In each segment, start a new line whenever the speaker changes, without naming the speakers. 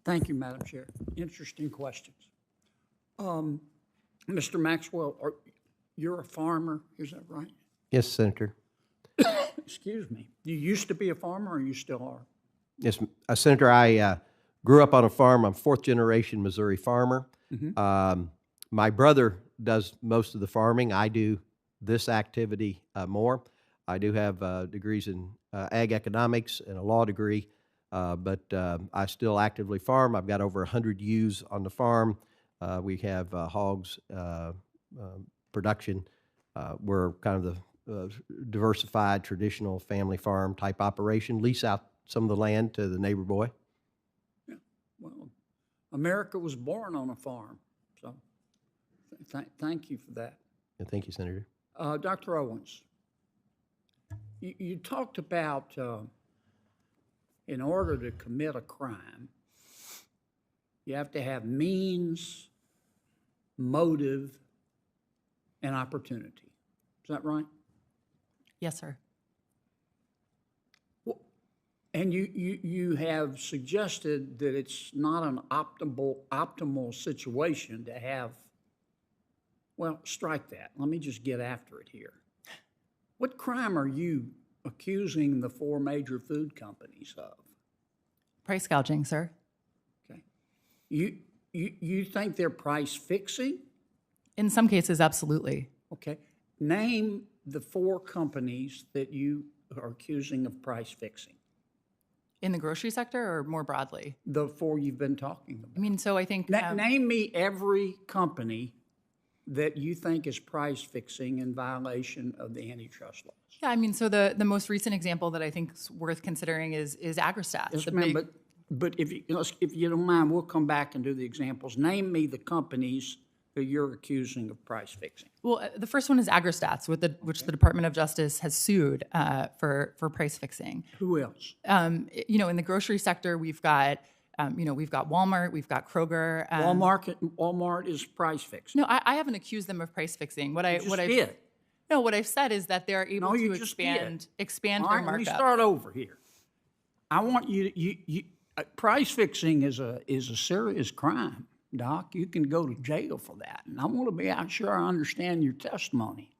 Thank you, Madam Chair. Interesting questions. Mr. Maxwell, you're a farmer, is that right?
Yes, Senator.
Excuse me. You used to be a farmer, or you still are?
Yes, Senator, I grew up on a farm. I'm fourth generation Missouri farmer. My brother does most of the farming. I do this activity more. I do have degrees in ag economics and a law degree, but I still actively farm. I've got over 100 ewes on the farm. We have hogs, production. We're kind of the diversified, traditional family farm type operation, lease out some of the land to the neighbor boy.
Yeah. Well, America was born on a farm, so thank you for that.
Yeah, thank you, Senator.
Dr. Owens, you talked about in order to commit a crime, you have to have means, motive, and opportunity. Is that right?
Yes, sir.
And you have suggested that it's not an optimal situation to have, well, strike that. Let me just get after it here. What crime are you accusing the four major food companies of?
Price gouging, sir.
Okay. You think they're price fixing?
In some cases, absolutely.
Okay. Name the four companies that you are accusing of price fixing.
In the grocery sector or more broadly?
The four you've been talking about.
I mean, so I think...
name me every company that you think is price fixing in violation of the antitrust laws.
Yeah, I mean, so the most recent example that I think is worth considering is Agrostat.
Yes, ma'am, but if you don't mind, we'll come back and do the examples. Name me the companies that you're accusing of price fixing.
Well, the first one is Agrostats, which the Department of Justice has sued for price fixing.
Who else?
In the grocery sector, we've got Walmart, we've got Kroger.
Walmart is price fixing.
No, I haven't accused them of price fixing. What I've said is that they're able to expand their markup.
Let me start over here. I want price fixing is a serious crime. Doc, you can go to jail for that. And I want to be sure I understand your testimony.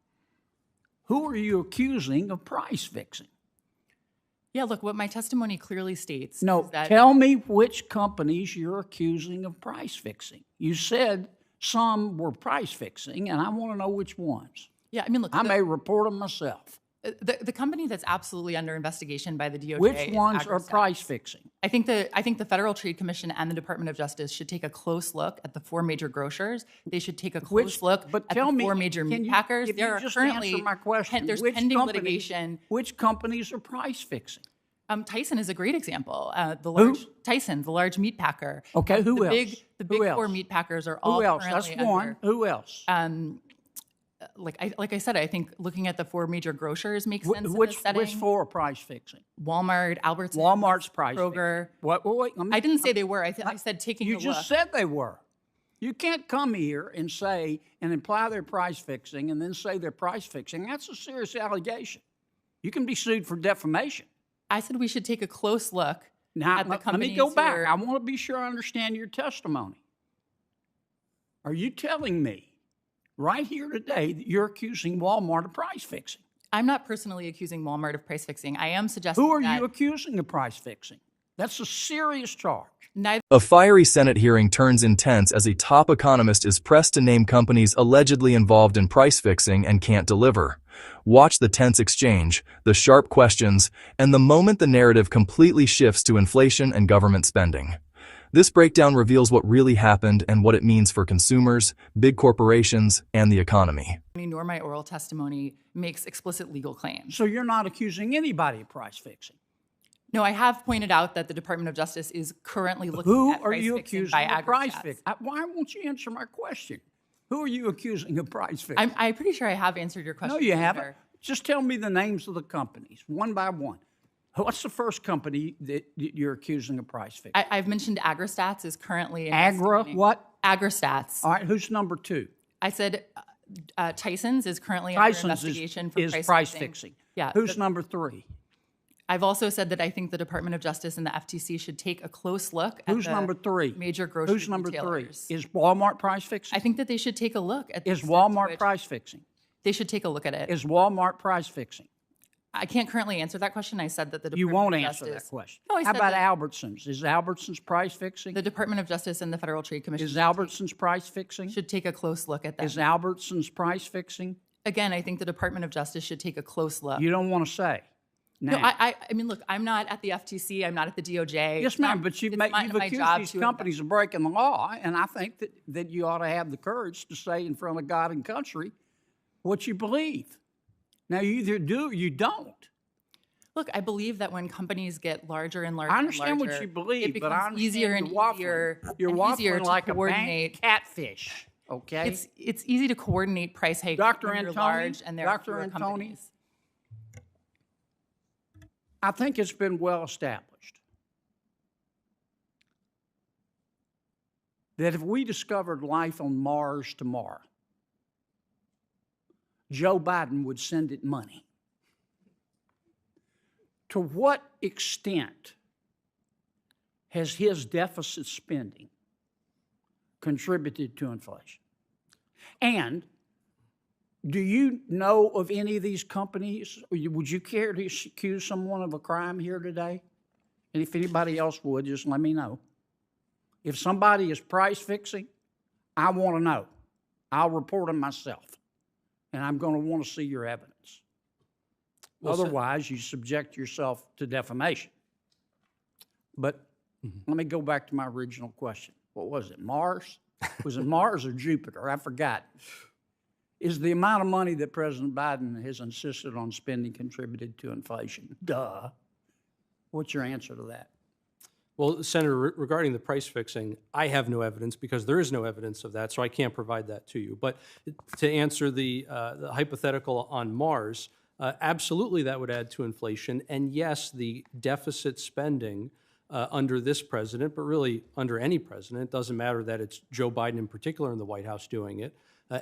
Who are you accusing of price fixing?
Yeah, look, what my testimony clearly states
is
that...
Tell me which companies you're accusing of price fixing. You said some were price fixing, and I want to know which ones.
Yeah, I mean, look...
I may report them myself.
The company that's absolutely under investigation by the DOJ
Which ones are price fixing?
I think the Federal Trade Commission and the Department of Justice should take a close look at the four major grocers. They should take a close look at the four major meat packers.
There are currently
there's pending litigation.
Which companies are price fixing?
Tyson is a great example. Tyson, the large meat packer.
Okay, who else?
The big four meat packers are all currently under.
That's one. Who else?
Like I said, I think looking at the four major grocers makes sense in this setting.
Which four are price fixing?
Walmart, Albertsons,
Walmart's price
Kroger.
Fixing. Wait,
I didn't say they were. I said taking a look.
You just said they were. You can't come here and say and imply they're price fixing and then say they're price fixing. That's a serious allegation. You can be sued for defamation.
I said we should take a close look at the companies.
Let me go back. I want to be sure I understand your testimony. Are you telling me right here today that you're accusing Walmart of price fixing?
I'm not personally accusing Walmart of price fixing. I am suggesting
Who are you accusing of price fixing? That's a serious charge.
A fiery Senate hearing turns intense as a top economist is pressed to name companies allegedly involved in price fixing and can't deliver. Watch the tense exchange, the sharp questions, and the moment the narrative completely shifts to inflation and government spending. This breakdown reveals what really happened and what it means for consumers, big corporations, and the economy.
Nor my oral testimony makes explicit legal claims.
So you're not accusing anybody of price fixing?
No, I have pointed out that the Department of Justice is currently looking at price fixing by Agrostat.
Price fixing? Why won't you answer my question? Who are you accusing of price fixing?
I'm pretty sure I have answered your question.
No, you haven't. Just tell me the names of the companies, one by one. What's the first company that you're accusing of price fixing?
I've mentioned Agrostats is currently
what?
Agrostats.
All right, who's number two?
I said Tyson's is currently under investigation for price
fixing.
Yeah.
Who's number three?
I've also said that I think the Department of Justice and the FTC should take a close look at
Who's number 3?
Major grocery
Who's number
retailers.
3? Is Walmart price fixing?
I think that they should take a look at
Is Walmart price fixing?
They should take a look at it.
Is Walmart price fixing?
I can't currently answer that question. I said that the Department
You won't
of
answer
Justice,
that question.
No, I
How
said
about
that
Albertsons? Is Albertsons price fixing?
the Department of Justice and the Federal Trade Commission
Is Albertsons price fixing?
should take a close look at that.
Is Albertsons price fixing?
Again, I think the Department of Justice should take a close look.
You don't want to say.
No,
Now,
I mean, look, I'm not at the FTC. I'm not at the DOJ.
yes, ma'am, but you've accused these companies of breaking the law, and I think that you ought to have the courage to say in front of God and country what you believe. Now, you either do or you don't.
Look, I believe that when companies get larger and larger,
I understand
and
what
larger,
you believe,
it
but I
becomes easier and
understand
easier
you're
and
waffling
easier to
like a
coordinate.
bank catfish. Okay,
It's easy to coordinate price hikes
Dr.
when you're
Antoni,
large and there are
Dr.
fewer
Antoni,
companies.
I think it's been well established that if we discovered life on Mars tomorrow, Joe Biden would send it money. To what extent has his deficit spending contributed to inflation? And do you know of any of these companies? Would you care to accuse someone of a crime here today? And if anybody else would, just let me know. If somebody is price fixing, I want to know. I'll report them myself. And I'm going to want to see your evidence.
Well,
Otherwise, you subject yourself to defamation. But let me go back to my original question. What was it, Mars? Was it Mars or Jupiter? I forgot. Is the amount of money that President Biden has insisted on spending contributed to inflation? Duh. What's your answer to that?
Well, Senator, regarding the price fixing, I have no evidence because there is no evidence of that, so I can't provide that to you. But to answer the hypothetical on Mars, absolutely that would add to inflation. And yes, the deficit spending under this president, but really under any president, it doesn't matter that it's Joe Biden in particular in the White House doing it.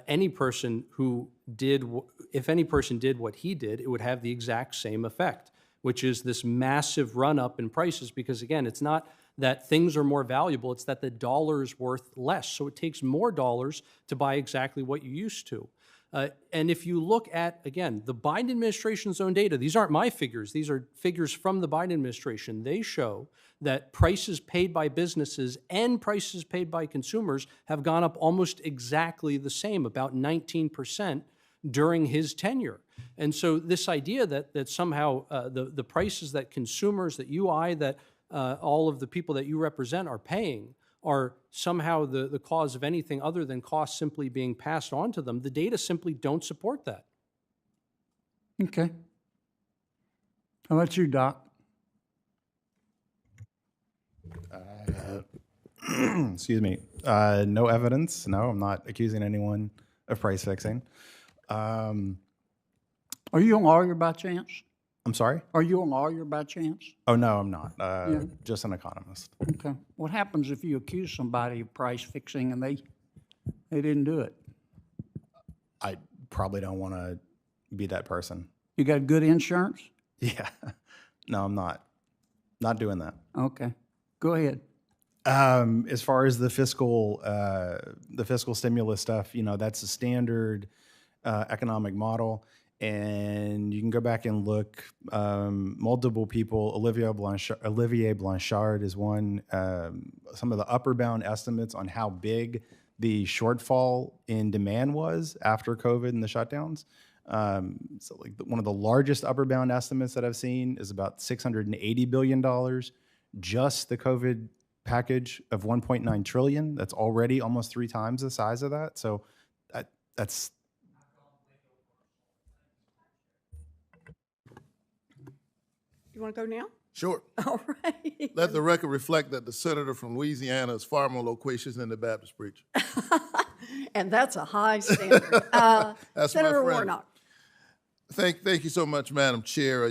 Any person who did, if any person did what he did, it would have the exact same effect, which is this massive run up in prices. Because again, it's not that things are more valuable, it's that the dollar is worth less. So it takes more dollars to buy exactly what you used to. And if you look at, again, the Biden administration's own data, these aren't my figures, these are figures from the Biden administration. They show that prices paid by businesses and prices paid by consumers have gone up almost exactly the same, about 19% during his tenure. And so this idea that somehow the prices that consumers, that I, that all of the people that you represent are paying are somehow the cause of anything other than costs simply being passed on to them, the data simply don't support that.
Okay. How about you, Doc?
Excuse me. No evidence. No, I'm not accusing anyone of price fixing.
Are you a lawyer by chance?
I'm sorry?
Are you a lawyer by chance?
Oh, no, I'm not. Just an economist.
Okay. What happens if you accuse somebody of price fixing and they didn't do it?
I probably don't want to be that person.
You got good insurance?
Yeah. No, I'm not. Not doing that.
Okay. Go ahead.
As far as the fiscal stimulus stuff, that's a standard economic model. And you can go back and look. Multiple people. Olivier Blanchard is one. Some of the upper bound estimates on how big the shortfall in demand was after COVID and the shutdowns. So, like one of the largest upper bound estimates that I've seen is about $680 billion. Just the COVID package of 1.9 trillion. That's already almost 3 times the size of that. So that's.
You want to go now?
Sure.
All right.
Let the record reflect that the senator from Louisiana is far more loquacious than the Baptist preacher.
And that's a high standard.
That's
Senator
my friend.
Warnock.
Thank you so much, Madam Chair.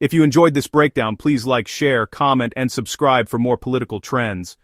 If you enjoyed this breakdown, please like, share, comment, and subscribe for more political trends.